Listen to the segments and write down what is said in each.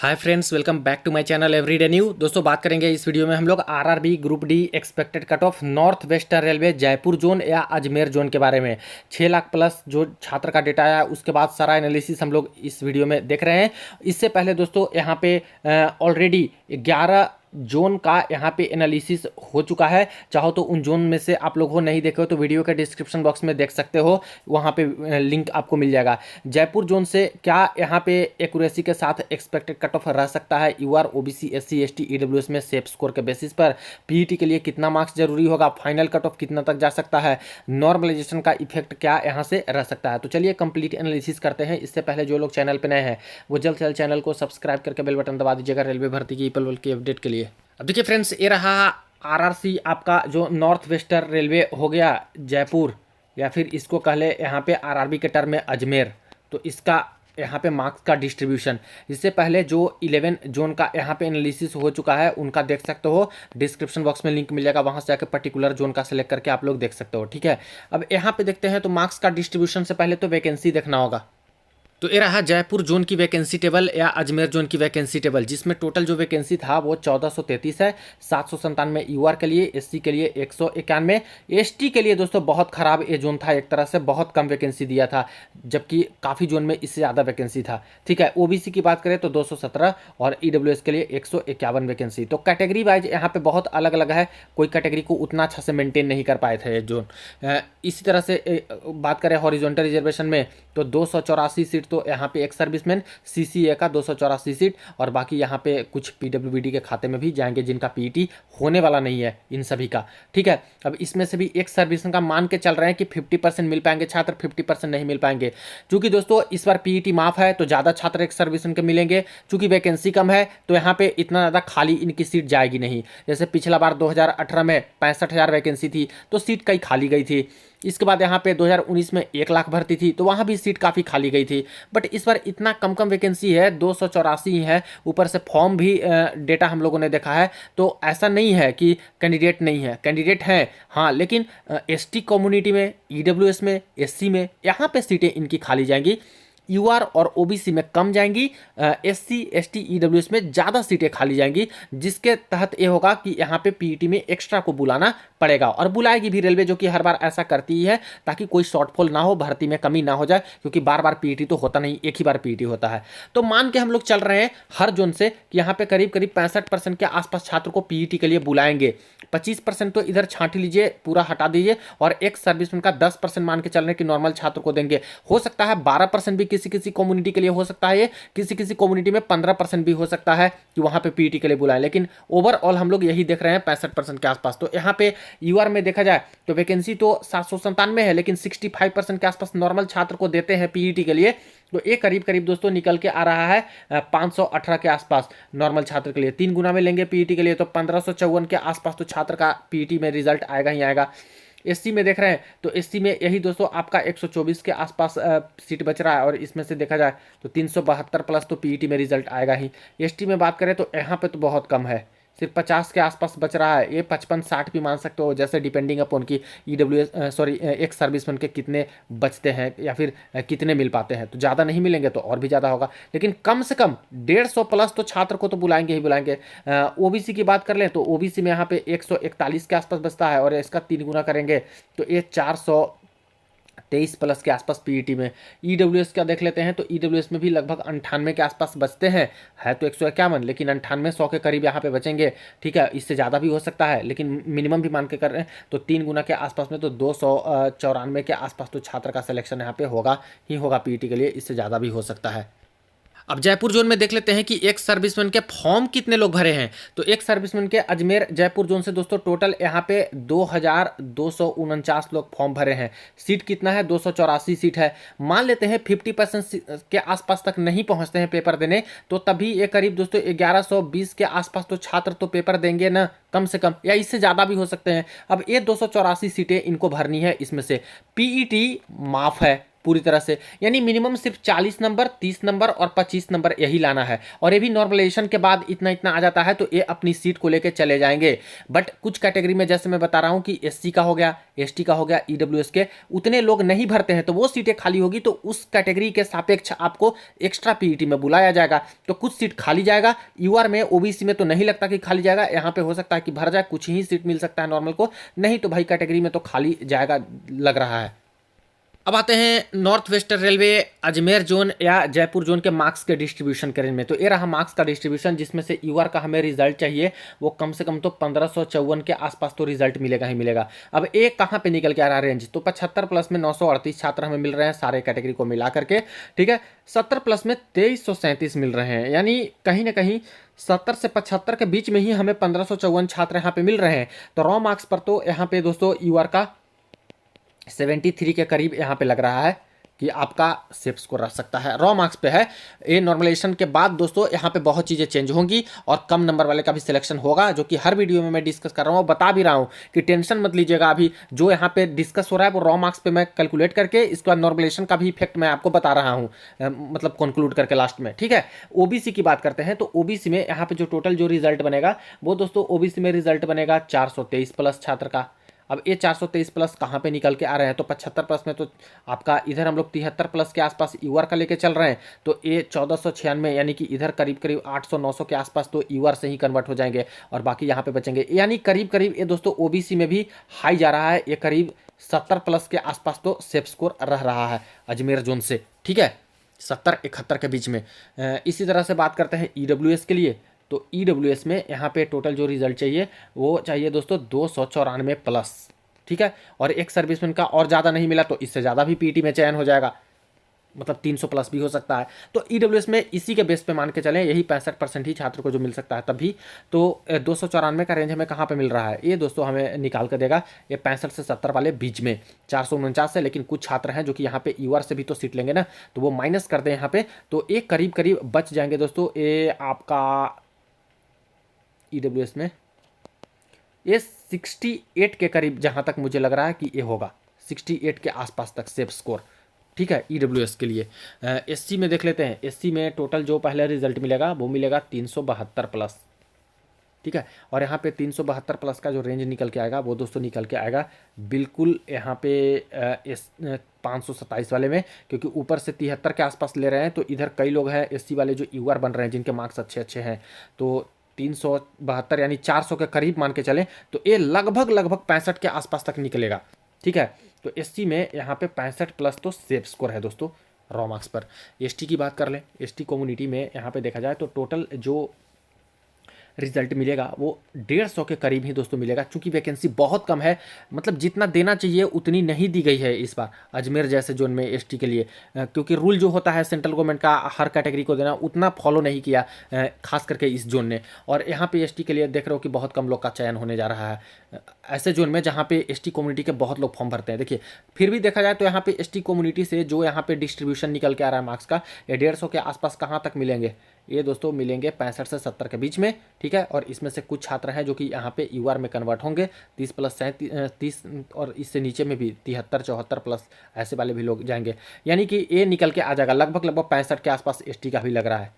Hi friends, welcome back to my channel everyday new. दोस्तों, बात करेंगे इस वीडियो में हम लोग RRB group D expected cut off north western railway Jaipur zone या अजमेर जोन के बारे में। 6 लाख प्लस जो छात्र का डेटा है उसके बाद सारा एनालिसिस हम लोग इस वीडियो में देख रहे हैं। इससे पहले दोस्तों यहाँ पे ऑलरेडी 11 जोन का यहाँ पे एनालिसिस हो चुका है। चाहो तो उन जोन में से आप लोग हो नहीं देखे हो तो वीडियो के डिस्क्रिप्शन बॉक्स में देख सकते हो, वहाँ पे लिंक आपको मिल जाएगा। जयपुर जोन से क्या यहाँ पे एक्यूरेसी के साथ एक्सपेक्टेड कट ऑफ रह सकता है, UR OBC SC ST EWS में सेफ स्कोर के बेसिस पर पीईटी के लिए कितना मार्क्स जरूरी होगा, फाइनल कट ऑफ कितना तक जा सकता है, नॉर्मलाइजेशन का इफेक्ट क्या यहाँ से रह सकता है। तो चलिए कंप्लीट एनालिसिस करते हैं। इससे पहले जो लोग चैनल पर नए हैं वो जल्द से जल्द चैनल को सब्सक्राइब करके बेल बटन दबा दीजिएगा रेलवे भर्ती की पल की अपडेट के लिए। अब देखिए फ्रेंड्स, ये रहा आरआरसी आपका जो नॉर्थ वेस्टर्न रेलवे हो गया जयपुर, या फिर इसको कह ले यहाँ पे आरआरबी के टर्म में अजमेर। तो इसका यहाँ पे मार्क्स का डिस्ट्रीब्यूशन, इससे पहले जो 11 जोन का यहाँ पे एनालिसिस हो चुका है उनका देख सकते हो, डिस्क्रिप्शन बॉक्स में लिंक मिल जाएगा, वहाँ से जाकर पर्टिकुलर जोन का सिलेक्ट करके आप लोग देख सकते हो। ठीक है, अब यहाँ पे देखते हैं तो मार्क्स का डिस्ट्रीब्यूशन से पहले तो वैकेंसी देखना होगा। तो ये रहा जयपुर जोन की वैकेंसी टेबल या अजमेर जोन की वैकेंसी टेबल, जिसमें टोटल जो वैकेंसी था वो 1433 है। 797 यूआर के लिए, एससी के लिए 191, एसटी के लिए दोस्तों बहुत खराब ये जोन था, एक तरह से बहुत कम वैकेंसी दिया था, जबकि काफ़ी जोन में इससे ज़्यादा वैकेंसी था। ठीक है, ओबीसी की बात करें तो 217 और ईडब्ल्यूएस के लिए 151 वैकेंसी। तो कैटेगरी वाइज यहाँ पे बहुत अलग अलग है, कोई कैटेगरी को उतना अच्छा से मेंटेन नहीं कर पाए थे ये जोन। इसी तरह से बात करें हॉरिजॉन्टल रिजर्वेशन में तो 284 सीट तो यहाँ पे एक सर्विसमैन, सीसीए का 284 सीट, और बाकी यहाँ पे कुछ पीडब्ल्यूबीडी के खाते में भी जाएंगे जिनका पीईटी होने वाला नहीं है इन सभी का। ठीक है, अब इसमें से भी एक सर्विसमैन का मान के चल रहे हैं कि 50% मिल पाएंगे छात्र, 50% नहीं मिल पाएंगे। चूंकि दोस्तों इस बार पीईटी माफ है तो ज़्यादा छात्र एक सर्विसमैन के मिलेंगे, चूंकि वैकेंसी कम है तो यहाँ पे इतना ज़्यादा खाली इनकी सीट जाएगी नहीं। जैसे पिछला बार 2018 में 65,000 वैकेंसी थी तो सीट कई खाली गई थी। इसके बाद यहाँ पे 2019 में 1 लाख भर्ती थी तो वहाँ भी सीट काफ़ी खाली गई थी। बट इस बार इतना कम वैकेंसी है, 284 ही है, ऊपर से फॉर्म भी डेटा हम लोगों ने देखा है। तो ऐसा नहीं है कि कैंडिडेट नहीं है, कैंडिडेट हैं हाँ, लेकिन एसटी कम्युनिटी में, ईडब्ल्यूएस में, एससी में यहाँ पे सीटें इनकी खाली जाएंगी। यूआर और ओबीसी में कम जाएंगी, एससी एसटी ईडब्ल्यूएस में ज़्यादा सीटें खाली जाएंगी, जिसके तहत ये होगा कि यहाँ पे पीईटी में एक्स्ट्रा को बुलाना पड़ेगा, और बुलाएगी भी रेलवे, जो कि हर बार ऐसा करती ही है ताकि कोई शॉर्टफॉल ना हो, भर्ती में कमी ना हो जाए, क्योंकि बार बार पीईटी तो होता नहीं, एक ही बार पीईटी होता है। तो मान के हम लोग चल रहे हैं हर जोन से कि यहाँ पे करीब करीब 65% के आसपास छात्र को पीईटी के लिए बुलाएंगे। 25% तो इधर छांट लीजिए, पूरा हटा दीजिए, और एक सर्विसमैन का 10% मान के चल रहे हैं कि नॉर्मल छात्र को देंगे। हो सकता है 12% भी किसी किसी कम्युनिटी के लिए हो सकता है, ये किसी किसी कम्युनिटी में 15% भी हो सकता है कि वहां पे पीईटी के लिए बुलाएं, लेकिन ओवरऑल हम लोग यही देख रहे हैं 65% के आसपास। तो यहाँ पे यूआर में देखा जाए तो वैकेंसी तो 797 है, लेकिन 65% के आसपास नॉर्मल छात्र को देते हैं पीईटी के लिए। तो एक करीब करीब दोस्तों निकल के आ रहा है 518 के आसपास नॉर्मल छात्र के लिए। 3 गुना में लेंगे पीईटी के लिए तो 1554 के आसपास तो छात्र का पीईटी में रिजल्ट आएगा ही आएगा। एससी में देख रहे हैं तो एससी में यही दोस्तों आपका 124 के आसपास सीट बच रहा है, और इसमें से देखा जाए तो 372 प्लस तो पीईटी में रिजल्ट आएगा ही। एसटी में बात करें तो यहाँ पे तो बहुत कम है, सिर्फ 50 के आसपास बच रहा है। ये 55-60 भी मान सकते हो, जैसे डिपेंडिंग अपॉन की ईडब्ल्यूएस एक सर्विसमैन के कितने बचते हैं या फिर कितने मिल पाते हैं। तो ज़्यादा नहीं मिलेंगे तो और भी ज़्यादा होगा, लेकिन कम से कम 150 प्लस तो छात्र को तो बुलाएंगे ही बुलाएंगे। ओबीसी की बात कर लें तो ओबीसी में यहाँ पे 141 के आसपास बचता है, और इसका 3 गुना करेंगे तो ये 423 प्लस के आसपास पीईटी में। ईडब्ल्यूएस का देख लेते हैं तो ईडब्ल्यूएस में भी लगभग 98 के आसपास बचते हैं, है तो 151, लेकिन 98 100 के करीब यहाँ पे बचेंगे। ठीक है, इससे ज़्यादा भी हो सकता है, लेकिन मिनिमम भी मान के कर रहे हैं तो 3 गुना के आसपास में तो 294 के आसपास तो छात्र का सिलेक्शन यहाँ पे होगा ही होगा पीईटी के लिए, इससे ज़्यादा भी हो सकता है। अब जयपुर जोन में देख लेते हैं कि एक सर्विसमैन के फॉर्म कितने लोग भरे हैं। तो एक सर्विसमैन के अजमेर जयपुर जोन से दोस्तों टोटल यहाँ पे 2249 लोग फॉर्म भरे हैं। सीट कितना है, 284 सीट है। मान लेते हैं 50% के आसपास तक नहीं पहुँचते हैं पेपर देने, तो तभी ये करीब दोस्तों 1120 के आसपास तो छात्र तो पेपर देंगे ना, कम से कम, या इससे ज़्यादा भी हो सकते हैं। अब ये 284 सीटें इनको भरनी है, इसमें से पीईटी माफ है, पूरी तरह से, यानी मिनिमम सिर्फ 40 नंबर, 30 नंबर और 25 नंबर यही लाना है। और ये भी नॉर्मलाइजेशन के बाद इतना इतना आ जाता है तो ये अपनी सीट को लेकर चले जाएंगे। बट कुछ कैटेगरी में जैसे मैं बता रहा हूँ कि एससी का हो गया, एसटी का हो गया, ईडब्ल्यूएस के उतने लोग नहीं भरते हैं तो वो सीटें खाली होगी, तो उस कैटेगरी के सापेक्ष आपको एक्स्ट्रा पीईटी में बुलाया जाएगा, तो कुछ सीट खाली जाएगा। यूआर में, ओबीसी में तो नहीं लगता कि खाली जाएगा, यहाँ पे हो सकता है कि भर जाए, कुछ ही सीट मिल सकता है नॉर्मल को, नहीं तो भाई कैटेगरी में तो खाली जाएगा लग रहा है। अब आते हैं north western railway Ajmer zone या जयपुर जोन के मार्क्स के डिस्ट्रीब्यूशन करने में। तो ये रहा मार्क्स का डिस्ट्रीब्यूशन, जिसमें से यूआर का हमें रिजल्ट चाहिए वो कम से कम तो 1554 के आसपास तो रिजल्ट मिलेगा ही मिलेगा। अब ये कहाँ पे निकल के आ रहा है रेंज, तो 75 प्लस में 938 छात्र हमें मिल रहे हैं सारे कैटेगरी को मिला करके, ठीक है। 70 प्लस में 2337 मिल रहे हैं, यानी कहीं ना कहीं 70 से 75 के बीच में ही हमें 1554 छात्र यहाँ पे मिल रहे हैं। तो रॉ मार्क्स पर तो यहाँ पे दोस्तों यूआर का 73 के करीब यहाँ पे लग रहा है कि आपका सेफ स्कोर रह सकता है, रॉ मार्क्स पे है। ये नॉर्मलाइजेशन के बाद दोस्तों यहाँ पे बहुत चीज़ें चेंज होंगी और कम नंबर वाले का भी सिलेक्शन होगा, जो कि हर वीडियो में मैं डिस्कस कर रहा हूँ, बता भी रहा हूँ कि टेंशन मत लीजिएगा। अभी जो यहाँ पे डिस्कस हो रहा है वो रॉ मार्क्स पे मैं कैलकुलेट करके इसके बाद नॉर्मलाइजेशन का भी इफेक्ट मैं आपको बता रहा हूँ, मतलब कंक्लूड करके लास्ट में, ठीक है। ओबीसी की बात करते हैं तो ओबीसी में यहाँ पे जो टोटल जो रिजल्ट बनेगा वो दोस्तों ओबीसी में रिजल्ट बनेगा 423 प्लस छात्र का। अब ये 423 प्लस कहाँ पे निकल के आ रहे हैं, तो 75 प्लस में तो आपका इधर हम लोग 73 प्लस के आसपास यूआर का लेके चल रहे हैं, तो ये 1496, यानी कि इधर करीब करीब 800-900 के आसपास तो यूआर से ही कन्वर्ट हो जाएंगे और बाकी यहाँ पे बचेंगे, यानी करीब करीब ये दोस्तों ओबीसी में भी हाई जा रहा है, ये करीब 70 प्लस के आसपास तो सेफ स्कोर रह रहा है अजमेर जोन से, ठीक है, 70-71 के बीच में। इसी तरह से बात करते हैं ईडब्ल्यूएस के लिए, तो ईडब्ल्यूएस में यहाँ पे टोटल जो रिजल्ट चाहिए वो चाहिए दोस्तों 294 प्लस, ठीक है। और एक सर्विसमैन का और ज़्यादा नहीं मिला तो इससे ज़्यादा भी पीटी में चयन हो जाएगा, मतलब 300 प्लस भी हो सकता है। तो ईडब्ल्यूएस में इसी के बेस पे मान के चलें यही 65% ही छात्र को जो मिल सकता है तभी। तो 294 का रेंज हमें कहाँ पे मिल रहा है, ये दोस्तों हमें निकाल कर देगा ये 65 से 70 वाले बीच में 449 से, लेकिन कुछ छात्र हैं जो कि यहाँ पे यूआर से भी तो सीट लेंगे ना, तो वो माइनस कर दें यहाँ पे, तो एक करीब करीब बच जाएंगे दोस्तों ये आपका ईडब्ल्यूएस में ये 68 के करीब, जहाँ तक मुझे लग रहा है कि ये होगा 68 के आसपास तक सेफ स्कोर, ठीक है ईडब्ल्यूएस के लिए। एससी में देख लेते हैं, एससी में टोटल जो पहले रिजल्ट मिलेगा वो मिलेगा 372 प्लस, ठीक है। और यहाँ पे 372 प्लस का जो रेंज निकल के आएगा वो दोस्तों निकल के आएगा बिल्कुल यहाँ पे 527 वाले में, क्योंकि ऊपर से 73 के आसपास ले रहे हैं, तो इधर कई लोग हैं एससी वाले जो यूआर बन रहे हैं जिनके मार्क्स अच्छे अच्छे हैं, तो 372 यानी 400 के करीब मान के चलें तो ये लगभग 65 के आसपास तक निकलेगा, ठीक है। तो एसटी में यहाँ पे 65 प्लस तो सेफ स्कोर है दोस्तों रॉ मार्क्स पर। एसटी की बात कर लें, एसटी कम्युनिटी में यहाँ पे देखा जाए तो टोटल जो रिजल्ट मिलेगा वो 150 के करीब ही दोस्तों मिलेगा, क्योंकि वैकेंसी बहुत कम है, मतलब जितना देना चाहिए उतनी नहीं दी गई है इस बार अजमेर जैसे जोन में एसटी के लिए, क्योंकि रूल जो होता है सेंट्रल गवर्नमेंट का हर कैटेगरी को देना उतना फॉलो नहीं किया खास करके इस जोन ने। और यहाँ पे एसटी के लिए देख रहे हो कि बहुत कम लोग का चयन होने जा रहा है ऐसे जोन में जहाँ पे एसटी कम्युनिटी के बहुत लोग फॉर्म भरते हैं। देखिए फिर भी देखा जाए तो यहाँ पे एसटी कम्युनिटी से जो यहाँ पे डिस्ट्रीब्यूशन निकल के आ रहा है मार्क्स का, ये 150 के आसपास कहाँ तक मिलेंगे, ये दोस्तों मिलेंगे 65 से 70 के बीच में, ठीक है। और इसमें से कुछ छात्र हैं जो कि यहाँ पे यूआर में कन्वर्ट होंगे 30 प्लस 30 और इससे नीचे में भी 73-74 प्लस ऐसे वाले भी लोग जाएंगे, यानी कि ये निकल के आ जाएगा लगभग 65 के आसपास एसटी का भी लग रहा है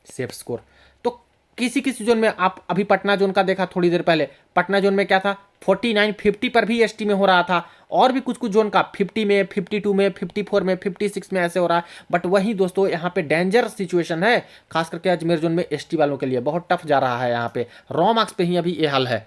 सेफ स्कोर। तो किसी किसी जोन में आप अभी पटना जोन का देखा थोड़ी देर पहले, पटना जोन में क्या था 49-50 पर भी एसटी में हो रहा था, और भी कुछ कुछ जोन का 50 में, 52 में, 54 में, 56 में ऐसे हो रहा है। बट वहीं दोस्तों यहाँ पे डेंजर सिचुएशन है, खास करके अजमेर जोन में एसटी वालों के लिए बहुत टफ जा रहा है, यहाँ पे रॉ मार्क्स पे ही अभी ये हाल है।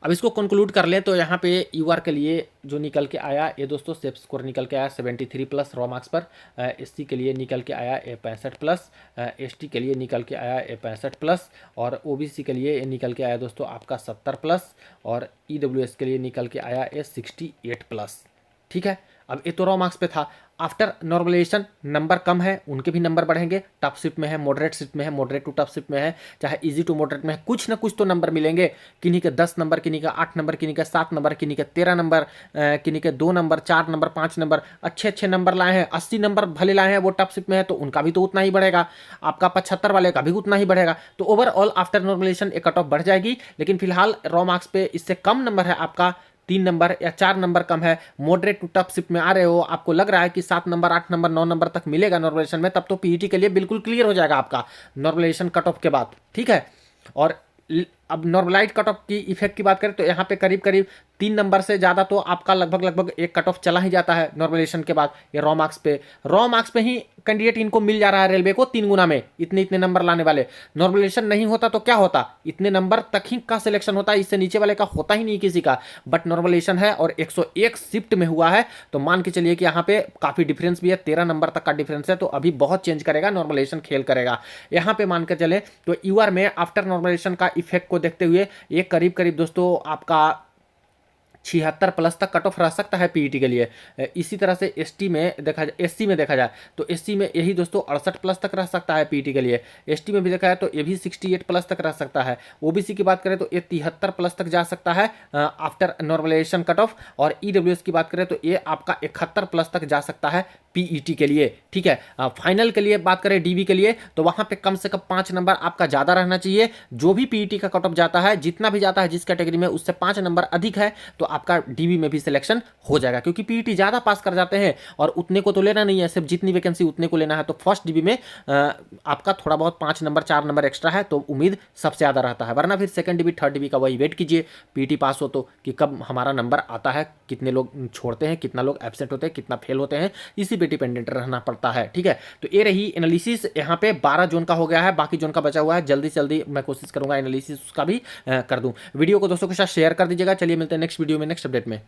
अब इसको कंक्लूड कर लें तो यहाँ पे यूआर के लिए जो निकल के आया ये दोस्तों सेफ स्कोर निकल के आया 73 प्लस रॉ मार्क्स पर, एससी के लिए निकल के आया 65 प्लस, एसटी के लिए निकल के आया 65 प्लस, और ओबीसी के लिए निकल के आया दोस्तों आपका 70 प्लस, और ईडब्ल्यूएस के लिए निकल के आया 68 प्लस, ठीक है। अब ये तो रॉ मार्क्स पे था, आफ्टर नॉर्मलाइजेशन नंबर कम है उनके भी नंबर बढ़ेंगे, टफ शिफ्ट में है, मॉडरेट शिफ्ट में है, मॉडरेट टू टफ शिफ्ट में है, चाहे इजी टू मॉडरेट में है, कुछ ना कुछ तो नंबर मिलेंगे, किन्हीं के 10 नंबर, किन्हीं का 8 नंबर, किन्हीं का 7 नंबर, किन्हीं के 13 नंबर, किन्हीं के 2 नंबर, 4 नंबर, 5 नंबर, अच्छे अच्छे नंबर लाए हैं, 80 नंबर भले लाए हैं वो टफ शिफ्ट में है तो उनका भी तो उतना ही बढ़ेगा, आपका 75 वाले का भी उतना ही बढ़ेगा। तो ओवरऑल आफ्टर नॉर्मलाइजेशन एक कट ऑफ बढ़ जाएगी, लेकिन फिलहाल रॉ मार्क्स पे इससे कम नंबर है आपका 3 नंबर या 4 नंबर कम है, मॉडरेट टू टफ शिफ्ट में आ रहे हो, आपको लग रहा है कि 7 नंबर 8 नंबर 9 नंबर तक मिलेगा नॉर्मलाइजेशन में, तब तो पीईटी के लिए बिल्कुल क्लियर हो जाएगा आपका नॉर्मलाइजेशन कट ऑफ के बाद, ठीक है। और अब नॉर्मलाइज कट ऑफ की इफेक्ट की बात करें तो यहाँ पे करीब करीब 3 नंबर से ज़्यादा तो आपका लगभग एक कट ऑफ चला ही जाता है नॉर्मलाइजेशन के बाद। ये रॉ मार्क्स पे ही कैंडिडेट इनको मिल जा रहा है रेलवे को 3 गुना में, इतने इतने नंबर लाने वाले। नॉर्मलाइजेशन नहीं होता तो क्या होता, इतने नंबर तक ही का सिलेक्शन होता है, इससे नीचे वाले का होता ही नहीं किसी का। बट नॉर्मलाइजेशन है और 101 शिफ्ट में हुआ है, तो मान के चलिए कि यहाँ पे काफ़ी डिफरेंस भी है, 13 नंबर तक का डिफरेंस है, तो अभी बहुत चेंज करेगा नॉर्मलाइजेशन, खेल करेगा यहाँ पे मान के चले। तो यूआर में आफ्टर नॉर्मलाइजेशन का इफेक्ट को देखते हुए ये करीब करीब दोस्तों आपका 76 प्लस तक कट ऑफ रह सकता है पीईटी के लिए। इसी तरह से एसटी में देखा जाए, एससी में देखा जाए तो एससी में यही दोस्तों 68 प्लस तक रह सकता है पीईटी के लिए। एसटी में भी देखा जाए तो ये भी 68 प्लस तक रह सकता है। ओबीसी की बात करें तो ये 73 प्लस तक जा सकता है आफ्टर नॉर्मलाइजेशन कट ऑफ। और ईडब्ल्यूएस की बात करें तो ये आपका 71 प्लस तक जा सकता है पीईटी के लिए, ठीक है। फाइनल के लिए बात करें डीबी के लिए तो वहां पे कम से कम 5 नंबर आपका ज्यादा रहना चाहिए। जो भी पीईटी का कट ऑफ जाता है, जितना भी जाता है जिस कैटेगरी में, उससे 5 नंबर अधिक है तो आपका डीबी में भी सिलेक्शन हो जाएगा, क्योंकि पीईटी ज्यादा पास कर जाते हैं और उतने को तो लेना नहीं है, सिर्फ जितनी वैकेंसी उतने को लेना है। तो फर्स्ट डीबी में आपका थोड़ा बहुत 5 नंबर 4 नंबर एक्स्ट्रा है तो उम्मीद सबसे ज्यादा रहता है, वरना फिर सेकंड डीबी थर्ड डीबी का वही वेट कीजिए पीईटी पास हो तो, कि कब हमारा नंबर आता है, कितने लोग छोड़ते हैं, कितना लोग एब्सेंट होते हैं, कितना फेल होते हैं, इसी पे डिपेंडेंट रहना पड़ता है, ठीक है। तो ये रही एनालिसिस, यहाँ पे 12 जोन का हो गया है, बाकी जोन का बचा हुआ है, जल्दी से जल्दी मैं कोशिश करूंगा एनालिसिस उसका भी कर दूं। वीडियो को दोस्तों के साथ शेयर कर दीजिएगा। चलिए मिलते हैं नेक्स्ट वीडियो में, नेक्स्ट अपडेट में।